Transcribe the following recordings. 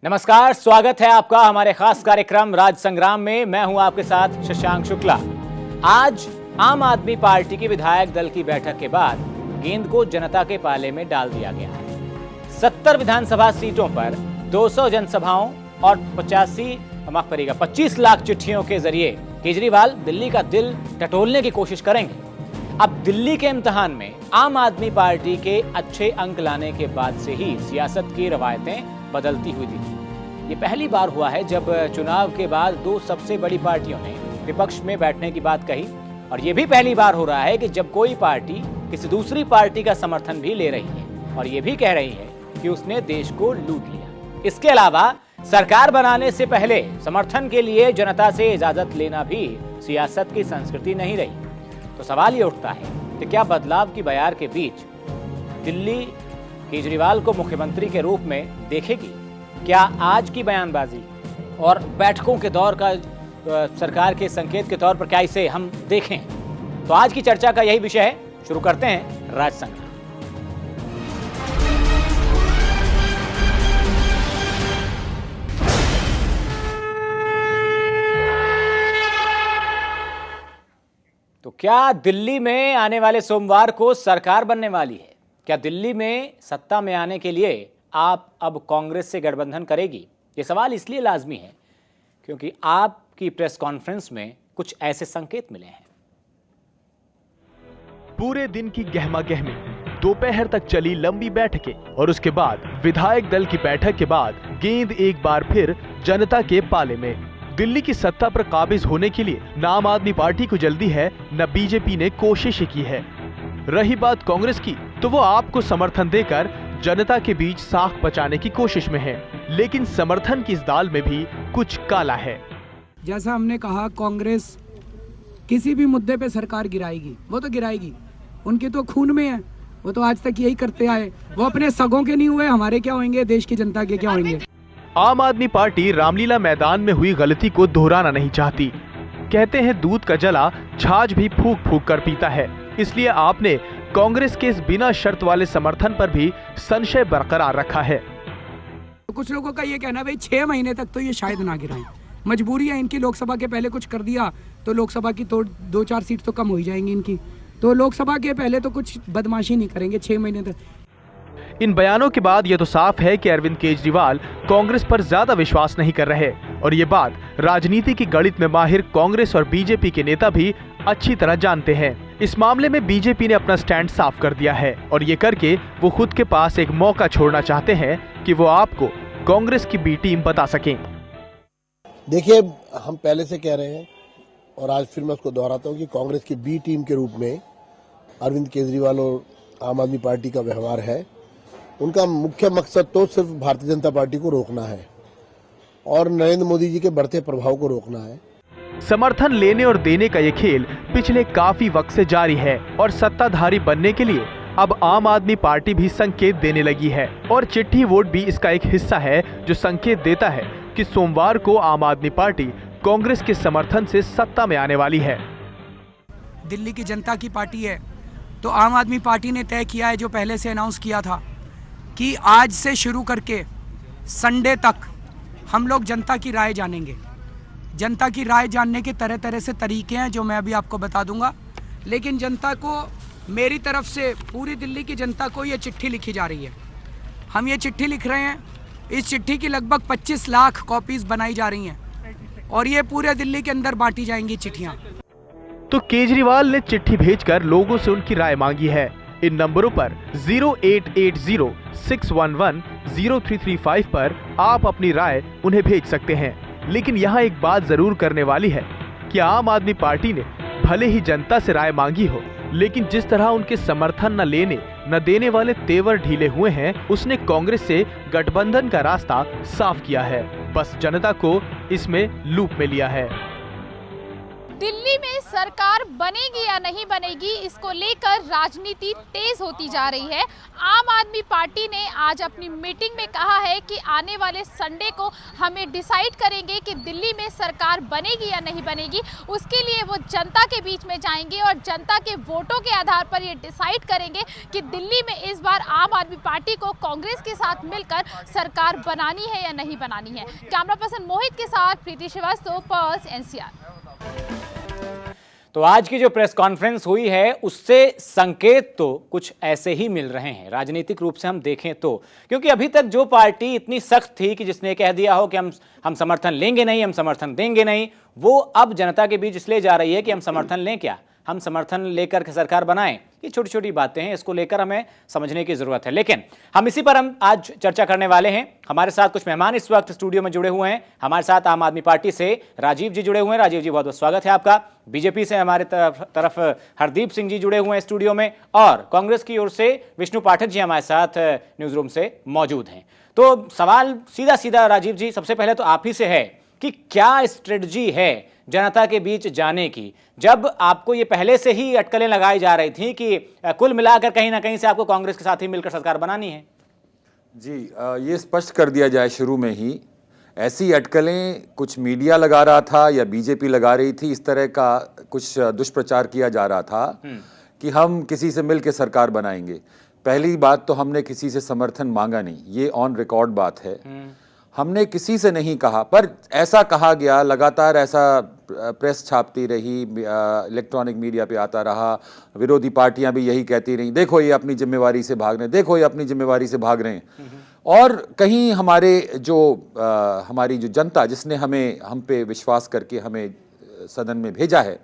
नमस्कार, स्वागत है आपका हमारे खास कार्यक्रम राज संग्राम में। मैं हूं आपके साथ शशांक शुक्ला। आज आम आदमी पार्टी की विधायक दल की बैठक के बाद गेंद को जनता के पाले में डाल दिया गया है। 70 विधानसभा सीटों पर 200 जनसभाओं और 25 लाख चिट्ठियों के जरिए केजरीवाल दिल्ली का दिल टटोलने की कोशिश करेंगे। अब दिल्ली के इम्तिहान में आम आदमी पार्टी के अच्छे अंक लाने के बाद से ही सियासत की रवायतें बदलती हुई दिखी। ये पहली बार हुआ है जब चुनाव के बाद दो सबसे बड़ी पार्टियों ने विपक्ष में बैठने की बात कही, और ये भी पहली बार हो रहा है कि जब कोई पार्टी किसी दूसरी पार्टी का समर्थन भी ले रही है और ये भी कह रही है कि उसने देश को लूट लिया। इसके अलावा सरकार बनाने से पहले समर्थन के लिए जनता से इजाजत लेना भी सियासत की संस्कृति नहीं रही। तो सवाल ये उठता है कि क्या बदलाव की बयार के बीच दिल्ली केजरीवाल को मुख्यमंत्री के रूप में देखेगी? क्या आज की बयानबाजी और बैठकों के दौर का सरकार के संकेत के तौर पर क्या इसे हम देखें? तो आज की चर्चा का यही विषय है। शुरू करते हैं राज संग्राम। तो क्या दिल्ली में आने वाले सोमवार को सरकार बनने वाली है? क्या दिल्ली में सत्ता में आने के लिए आप अब कांग्रेस से गठबंधन करेगी? ये सवाल इसलिए लाजमी है क्योंकि आपकी प्रेस कॉन्फ्रेंस में कुछ ऐसे संकेत मिले हैं। पूरे दिन की गहमा गहमी, दोपहर तक चली लंबी बैठकें और उसके बाद विधायक दल की बैठक के बाद गेंद एक बार फिर जनता के पाले में। दिल्ली की सत्ता पर काबिज होने के लिए न आम आदमी पार्टी को जल्दी है, न बीजेपी ने कोशिश की है। रही बात कांग्रेस की, तो वो आपको समर्थन देकर जनता के बीच साख बचाने की कोशिश में है, लेकिन समर्थन की इस दाल में भी कुछ काला है। जैसा हमने कहा, कांग्रेस किसी भी मुद्दे पे सरकार गिराएगी, वो तो गिराएगी, उनके तो खून में है, वो तो आज तक यही करते आए। वो अपने सगों के नहीं हुए, हमारे क्या होंगे, देश की जनता के क्या होंगे। आम आदमी पार्टी रामलीला मैदान में हुई गलती को दोहराना नहीं चाहती। कहते हैं दूध का जला छाछ भी फूंक फूंक कर पीता है, इसलिए आपने कांग्रेस के इस बिना शर्त वाले समर्थन पर भी संशय बरकरार रखा है। कुछ लोगों का ये कहना, भाई 6 महीने तक तो ये शायद ना गिराएं, मजबूरी है इनकी। लोकसभा के पहले कुछ कर दिया तो लोकसभा की तो 2-4 सीट तो कम हो ही जाएंगी इनकी, तो लोकसभा के पहले तो कुछ बदमाशी नहीं करेंगे 6 महीने तक। इन बयानों के बाद यह तो साफ है कि अरविंद केजरीवाल कांग्रेस पर ज्यादा विश्वास नहीं कर रहे, और ये बात राजनीति की गणित में माहिर कांग्रेस और बीजेपी के नेता भी अच्छी तरह जानते हैं। इस मामले में बीजेपी ने अपना स्टैंड साफ कर दिया है, और ये करके वो खुद के पास एक मौका छोड़ना चाहते हैं कि वो आपको कांग्रेस की बी टीम बता सकें। देखिए, हम पहले से कह रहे हैं और आज फिर मैं उसको दोहराता हूँ कि कांग्रेस की बी टीम के रूप में अरविंद केजरीवाल और आम आदमी पार्टी का व्यवहार है। उनका मुख्य मकसद तो सिर्फ भारतीय जनता पार्टी को रोकना है और नरेंद्र मोदी जी के बढ़ते प्रभाव को रोकना है। समर्थन लेने और देने का ये खेल पिछले काफी वक्त से जारी है, और सत्ताधारी बनने के लिए अब आम आदमी पार्टी भी संकेत देने लगी है, और चिट्ठी वोट भी इसका एक हिस्सा है जो संकेत देता है कि सोमवार को आम आदमी पार्टी कांग्रेस के समर्थन से सत्ता में आने वाली है। दिल्ली की जनता की पार्टी है, तो आम आदमी पार्टी ने तय किया है, जो पहले से अनाउंस किया था, कि आज से शुरू करके संडे तक हम लोग जनता की राय जानेंगे। जनता की राय जानने के तरह तरह से तरीके हैं जो मैं अभी आपको बता दूंगा, लेकिन जनता को, मेरी तरफ से पूरी दिल्ली की जनता को ये चिट्ठी लिखी जा रही है। हम ये चिट्ठी लिख रहे हैं, इस चिट्ठी की लगभग 25 लाख कॉपीज बनाई जा रही हैं और ये पूरे दिल्ली के अंदर बांटी जाएंगी चिट्ठियाँ। तो केजरीवाल ने चिट्ठी भेजकर लोगों से उनकी राय मांगी है। इन नंबरों पर 0880-611-0335 पर आप अपनी राय उन्हें भेज सकते हैं। लेकिन यहाँ एक बात जरूर करने वाली है कि आम आदमी पार्टी ने भले ही जनता से राय मांगी हो, लेकिन जिस तरह उनके समर्थन न लेने न देने वाले तेवर ढीले हुए हैं, उसने कांग्रेस से गठबंधन का रास्ता साफ किया है। बस जनता को इसमें लूप में लिया है। दिल्ली में सरकार बनेगी या नहीं बनेगी, इसको लेकर राजनीति तेज होती जा रही है। आम आदमी पार्टी ने आज अपनी मीटिंग में कहा है कि आने वाले संडे को हमें डिसाइड करेंगे कि दिल्ली में सरकार बनेगी या नहीं बनेगी। उसके लिए वो जनता के बीच में जाएंगे और जनता के वोटों के आधार पर ये डिसाइड करेंगे कि दिल्ली में इस बार आम आदमी पार्टी को कांग्रेस के साथ मिलकर सरकार बनानी है या नहीं बनानी है। कैमरा पर्सन मोहित के साथ प्रीति श्रीवास्तव, पर्स, एनसीआर। तो आज की जो प्रेस कॉन्फ्रेंस हुई है उससे संकेत तो कुछ ऐसे ही मिल रहे हैं राजनीतिक रूप से हम देखें तो, क्योंकि अभी तक जो पार्टी इतनी सख्त थी कि जिसने कह दिया हो कि हम समर्थन लेंगे नहीं, हम समर्थन देंगे नहीं, वो अब जनता के बीच इसलिए जा रही है कि हम समर्थन लें क्या, हम समर्थन लेकर के सरकार बनाएं। ये छोटी छोटी बातें हैं, इसको लेकर हमें समझने की जरूरत है। लेकिन इसी पर हम आज चर्चा करने वाले हैं। हमारे साथ कुछ मेहमान इस वक्त स्टूडियो में जुड़े हुए हैं। हमारे साथ आम आदमी पार्टी से राजीव जी जुड़े हुए हैं। राजीव जी, बहुत बहुत स्वागत है आपका। बीजेपी से हमारे तरफ हरदीप सिंह जी जुड़े हुए हैं स्टूडियो में, और कांग्रेस की ओर से विष्णु पाठक जी हमारे साथ न्यूज रूम से मौजूद हैं। तो सवाल सीधा सीधा राजीव जी, सबसे पहले तो आप ही से है कि क्या स्ट्रेटजी है जनता के बीच जाने की, जब आपको ये पहले से ही अटकलें लगाई जा रही थी कि कुल मिलाकर कहीं ना कहीं से आपको कांग्रेस के साथ ही मिलकर सरकार बनानी है? जी, ये स्पष्ट कर दिया जाए शुरू में ही, ऐसी अटकलें कुछ मीडिया लगा रहा था या बीजेपी लगा रही थी, इस तरह का कुछ दुष्प्रचार किया जा रहा था कि हम किसी से मिलकर सरकार बनाएंगे। पहली बात तो हमने किसी से समर्थन मांगा नहीं, ये ऑन रिकॉर्ड बात है। हमने किसी से नहीं कहा, पर ऐसा कहा गया, लगातार ऐसा प्रेस छापती रही, इलेक्ट्रॉनिक मीडिया पे आता रहा, विरोधी पार्टियां भी यही कहती रही, देखो ये अपनी जिम्मेवारी से भाग रहे हैं, देखो ये अपनी जिम्मेवारी से भाग रहे हैं। और कहीं हमारी जो जनता जिसने हम पे विश्वास करके हमें सदन में भेजा है,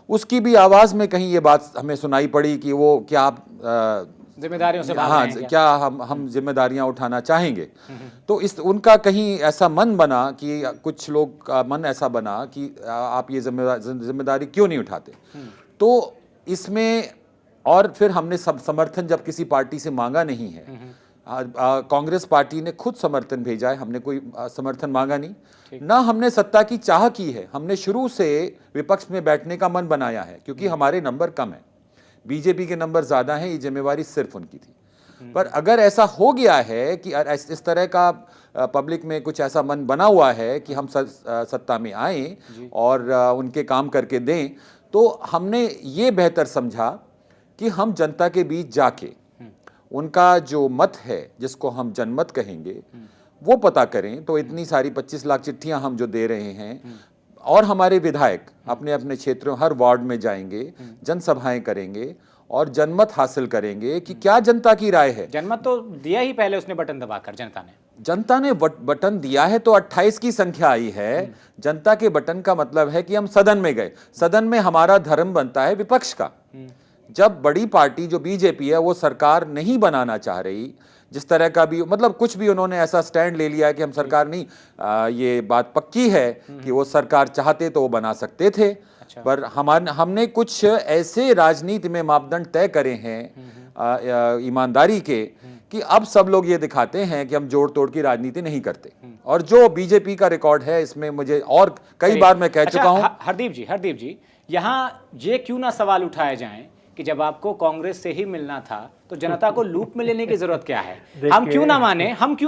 उसकी भी आवाज़ में कहीं ये बात हमें सुनाई पड़ी कि वो क्या आप जिम्मेदारियों से भाग हाँ, रहे हैं क्या हम जिम्मेदारियां उठाना चाहेंगे। तो उनका कहीं ऐसा मन बना कि कुछ लोग का मन ऐसा बना कि आप ये जिम्मेदारी क्यों नहीं उठाते। तो इसमें और फिर हमने समर्थन जब किसी पार्टी से मांगा नहीं है, कांग्रेस पार्टी ने खुद समर्थन भेजा है, हमने कोई समर्थन मांगा नहीं, ना हमने सत्ता की चाह की है। हमने शुरू से विपक्ष में बैठने का मन बनाया है, क्योंकि हमारे नंबर कम है, बीजेपी के नंबर ज्यादा हैं, ये जिम्मेवारी सिर्फ उनकी थी। पर अगर ऐसा हो गया है कि इस तरह का पब्लिक में कुछ ऐसा मन बना हुआ है कि हम सत्ता में आए और उनके काम करके दें, तो हमने ये बेहतर समझा कि हम जनता के बीच जाके उनका जो मत है, जिसको हम जनमत कहेंगे, वो पता करें। तो इतनी सारी 25 लाख चिट्ठियां हम जो दे रहे हैं, और हमारे विधायक अपने अपने क्षेत्रों हर वार्ड में जाएंगे, जनसभाएं करेंगे और जनमत हासिल करेंगे कि क्या जनता की राय है। जनमत तो दिया ही पहले उसने बटन दबाकर, जनता ने बटन दिया है, तो 28 की संख्या आई है। जनता के बटन का मतलब है कि हम सदन में गए। सदन में हमारा धर्म बनता है विपक्ष का। जब बड़ी पार्टी जो बीजेपी है वो सरकार नहीं बनाना चाह रही, जिस तरह का भी मतलब कुछ भी उन्होंने ऐसा स्टैंड ले लिया है कि हम सरकार नहीं, ये बात पक्की है कि वो सरकार चाहते तो वो बना सकते थे। अच्छा। पर हमने कुछ ऐसे राजनीति में मापदंड तय करे हैं ईमानदारी के, कि अब सब लोग ये दिखाते हैं कि हम जोड़ तोड़ की राजनीति नहीं करते। और जो बीजेपी का रिकॉर्ड है इसमें मुझे और कई बार मैं कह चुका हूं। हरदीप जी, यहाँ ये क्यों ना सवाल उठाए जाएं कि जब आपको कांग्रेस से ही मिलना था तो जनता को लूप में लेने की जरूरत क्या है? हम क्यों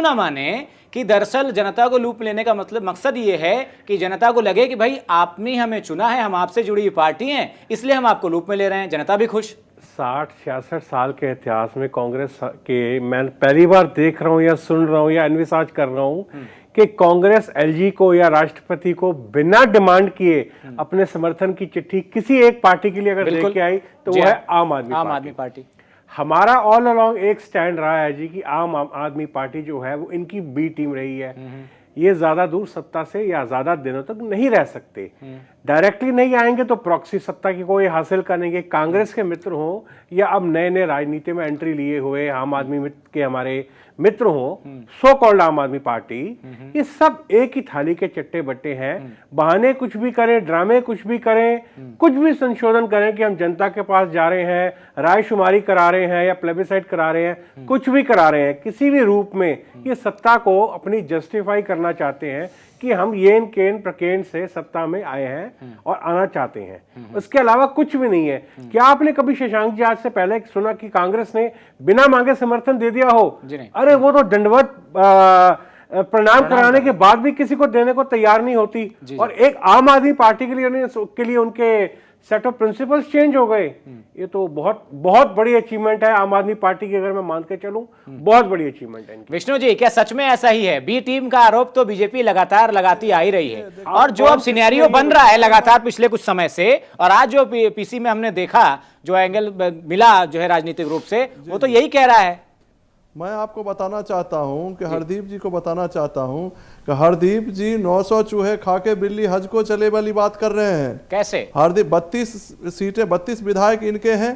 ना माने कि दरअसल जनता को लूप लेने का मकसद ये है कि जनता को लगे कि भाई आपने हमें चुना है, हम आपसे जुड़ी हुई पार्टी हैं, इसलिए हम आपको लूप में ले रहे हैं, जनता भी खुश। 60-66 साल के इतिहास में कांग्रेस के मैं पहली बार देख रहा हूँ या सुन रहा हूँ या एनविसाज कर रहा हूँ कि कांग्रेस एलजी को या राष्ट्रपति को बिना डिमांड किए अपने समर्थन की चिट्ठी किसी एक पार्टी के लिए अगर लेके आई तो वो है आम आदमी पार्टी। हमारा ऑल अलोंग एक स्टैंड रहा है जी कि आम आदमी पार्टी जो है वो इनकी बी टीम रही है। ये ज्यादा दूर सत्ता से या ज्यादा दिनों तक नहीं रह सकते। डायरेक्टली नहीं आएंगे तो प्रॉक्सी सत्ता की कोई हासिल करेंगे। कांग्रेस के मित्र हो या अब नए नए राजनीति में एंट्री लिए हुए आम आदमी के हमारे मित्र हो, सो कॉल्ड आम आदमी पार्टी, ये सब एक ही थाली के चट्टे बट्टे हैं। बहाने कुछ भी करें, ड्रामे कुछ भी करें, कुछ भी संशोधन करें कि हम जनता के पास जा रहे हैं, रायशुमारी करा रहे हैं या प्लेबिसाइट करा रहे हैं, कुछ भी करा रहे हैं, किसी भी रूप में ये सत्ता को अपनी जस्टिफाई करना चाहते हैं कि हम येन केन प्रकेन से सत्ता में आए हैं और आना चाहते हैं। उसके अलावा कुछ भी नहीं है। क्या आपने कभी शशांक जी आज से पहले सुना कि कांग्रेस ने बिना मांगे समर्थन दे दिया हो? अरे वो तो दंडवत प्रणाम कराने के बाद भी किसी को देने को तैयार नहीं होती। और एक आम आदमी पार्टी के लिए उनके सेट ऑफ प्रिंसिपल्स चेंज हो गए। ये तो बहुत बहुत बड़ी अचीवमेंट है आम आदमी पार्टी की, अगर मैं मान के चलूं, बहुत बड़ी अचीवमेंट है। विष्णु जी, क्या सच में ऐसा ही है? बी टीम का आरोप तो बीजेपी लगातार लगाती आ ही रही है, और जो अब सिनेरियो बन रहा है लगातार पिछले कुछ समय से, और आज जो पीसी में हमने देखा, जो एंगल मिला जो है राजनीतिक रूप से, वो तो यही कह रहा है। मैं आपको बताना चाहता हूं कि हरदीप जी को बताना चाहता हूं कि हरदीप जी 900 चूहे खा के बिल्ली हज को चले वाली बात कर रहे हैं। कैसे? हरदीप 32 सीटें, 32 विधायक इनके हैं,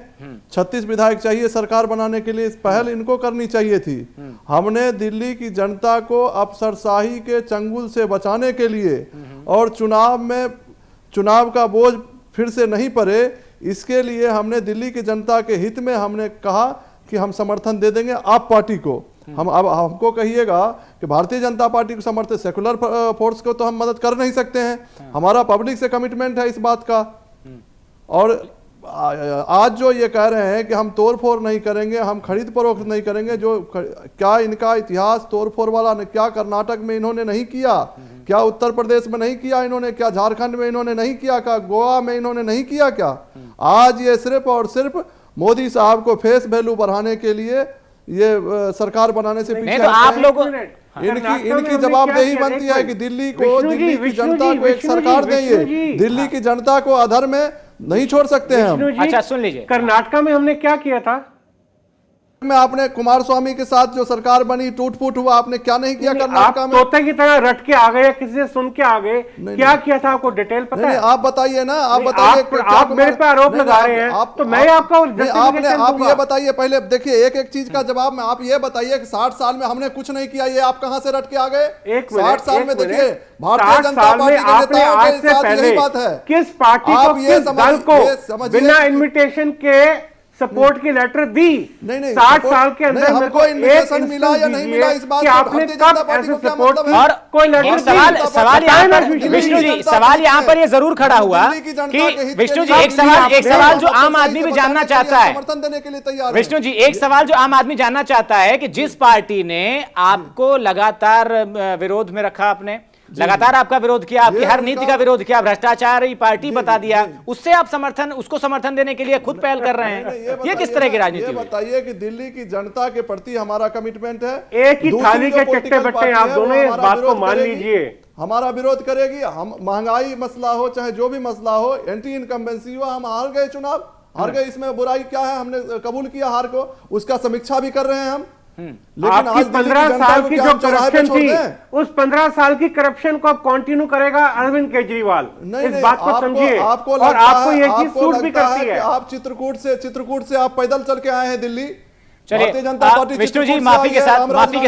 36 विधायक चाहिए सरकार बनाने के लिए। पहल इनको करनी चाहिए थी। हमने दिल्ली की जनता को अफसरशाही के चंगुल से बचाने के लिए और चुनाव का बोझ फिर से नहीं पड़े, इसके लिए हमने दिल्ली की जनता के हित में हमने कहा कि हम समर्थन दे देंगे आप पार्टी को। हम अब हमको कहिएगा कि भारतीय जनता पार्टी को समर्थन, सेकुलर फोर्स को तो हम मदद कर नहीं सकते हैं। हमारा पब्लिक से कमिटमेंट है इस बात का। और आज जो ये कह रहे हैं कि हम तोड़फोड़ नहीं करेंगे, हम खरीद फरोख्त नहीं करेंगे, जो क्या इनका इतिहास तोड़फोड़ वाला ने, क्या कर्नाटक में इन्होंने नहीं किया, क्या उत्तर प्रदेश में नहीं किया इन्होंने, क्या झारखंड में इन्होंने नहीं किया, क्या गोवा में इन्होंने नहीं किया, क्या आज ये सिर्फ और सिर्फ मोदी साहब को फेस वैल्यू बढ़ाने के लिए ये सरकार बनाने से पीछे तो आप लोग इनकी जवाबदेही बनती है कि दिल्ली की जनता को एक सरकार दें। ये दिल्ली की जनता को अधर में नहीं छोड़ सकते हैं हम। अच्छा सुन लीजिए, कर्नाटका में हमने क्या किया था? में आपने कुमार स्वामी के साथ जो सरकार बनी, टूट फूट हुआ, आपने क्या नहीं किया कर्नाटका में? तोते की तरह रट के आ गए, किसी से सुन के आ गए, क्या किया था आपको डिटेल पता है? आप बताइए ना, आप बताइए। आप मेरे पे आरोप लगा रहे हैं, तो मैं आपका आप ये बताइए पहले। देखिए एक एक चीज का जवाब में आप ये बताइए कि 60 साल में हमने कुछ नहीं किया, ये आप कहां से रट के आ गए? 60 साल में देखिए भारतीय जनता पार्टी के नेताओं के साथ यही बात है। किस पार्टी को, किस दल को बिना इन्विटेशन के सपोर्ट की लेटर दी? नहीं 60 साल के अंदर हमको इन्विटेशन मिला या नहीं मिला इस बात कि आपने कब ऐसे सपोर्ट की? और कोई लेटर सवाल यहाँ पर विष्णु जी, सवाल यहाँ पर ये जरूर खड़ा हुआ कि विष्णु जी एक सवाल जो आम आदमी भी जानना चाहता है, समर्थन देने के लिए तैयार। विष्णु जी एक सवाल जो आम आदमी जानना चाहता है कि जिस पार्टी ने आपको लगातार विरोध में रखा, आपने लगातार आपका विरोध किया, आपकी हर नीति का विरोध किया, भ्रष्टाचारी पार्टी बता दिया, उससे आप उसको समर्थन देने के लिए खुद पहल कर रहे हैं। ये किस तरह की राजनीति है? बताइए कि दिल्ली की जनता के प्रति हमारा कमिटमेंट है। एक ही थाली के चट्टे बट्टे, आप दोनों इस बात को मान लीजिए। हमारा विरोध करेगी, हम महंगाई मसला हो चाहे जो भी मसला हो, एंटी इनकम्बेंसी हो, हम हार गए चुनाव, हार गए, इसमें बुराई क्या है? हमने कबूल किया हार को, उसका समीक्षा भी कर रहे हैं हम। लेकिन आज 15 साल की जो करप्शन थी, उस 15 साल की करप्शन को अब कंटिन्यू करेगा अरविंद केजरीवाल। इस बात को समझिए, और आपको ये चीज सूट भी करती है। आप चित्रकूट से आप पैदल चल के आए हैं दिल्ली। चलिए विष्णु जी, माफी के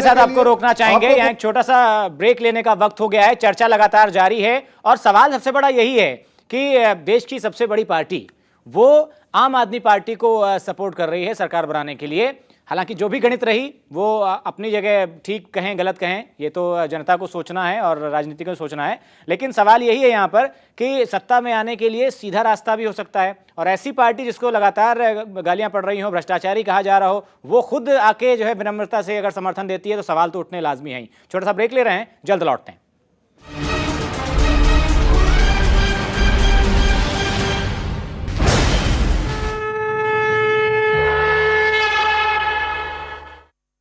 साथ आपको रोकना चाहेंगे। यहाँ एक छोटा सा ब्रेक लेने का वक्त हो गया है। चर्चा लगातार जारी है और सवाल सबसे बड़ा यही है कि देश की सबसे बड़ी पार्टी वो आम आदमी पार्टी को सपोर्ट कर रही है सरकार बनाने के लिए। हालांकि जो भी गणित रही वो अपनी जगह ठीक कहें गलत कहें, ये तो जनता को सोचना है और राजनीति को सोचना है, लेकिन सवाल यही है यहाँ पर कि सत्ता में आने के लिए सीधा रास्ता भी हो सकता है, और ऐसी पार्टी जिसको लगातार गालियां पड़ रही हो, भ्रष्टाचारी कहा जा रहा हो, वो खुद आके जो है विनम्रता से अगर समर्थन देती है तो सवाल तो उठने लाजमी है ही। छोटा सा ब्रेक ले रहे हैं, जल्द लौटते हैं।